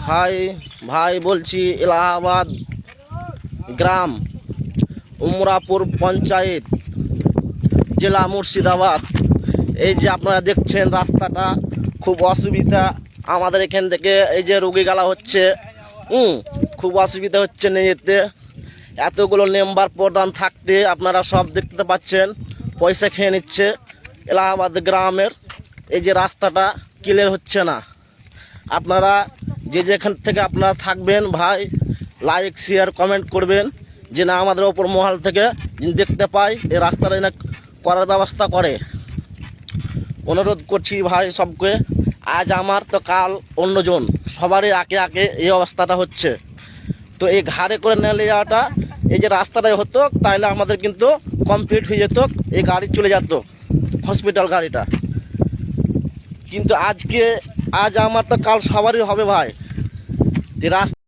High ভাই, বলছি এলাহাবাদ গ্রাম, উমরাপুর পঞ্চায়েত, জেলা মুর্শিদাবাদ। এই যে আপনারা দেখছেন রাস্তাটা খুব অসুবিধা আমাদের এখান থেকে। এই যে রোগী গালা হচ্ছে, খুব অসুবিধা হচ্ছে নিয়ে যেতে। এতগুলো মেম্বার প্রধান থাকতে আপনারা সব দেখতে পাচ্ছেন পয়সা খেয়ে নিচ্ছে। এলাহাবাদ গ্রামের এই যে রাস্তাটা ক্লিয়ার হচ্ছে না। আপনারা যে যেখান থেকে আপনারা থাকবেন ভাই, লাইক শেয়ার কমেন্ট করবেন, যে না আমাদের ওপর মহল থেকে দেখতে পাই এই রাস্তাটা না করার ব্যবস্থা করে। অনুরোধ করছি ভাই সবকে, আজ আমার তো কাল অন্যজন, সবারই আঁকে আঁকে এই অবস্থাটা হচ্ছে। তো এই ঘাড়ে করে নিয়ে যাওয়াটা, এই যে রাস্তাটাই হতো তাহলে আমাদের কিন্তু কমপ্লিট হয়ে যেত, এই গাড়ি চলে যেত হসপিটাল গাড়িটা। কিন্তু আজ আমার তো কাল সবারই হবে ভাই। যে রাস্তা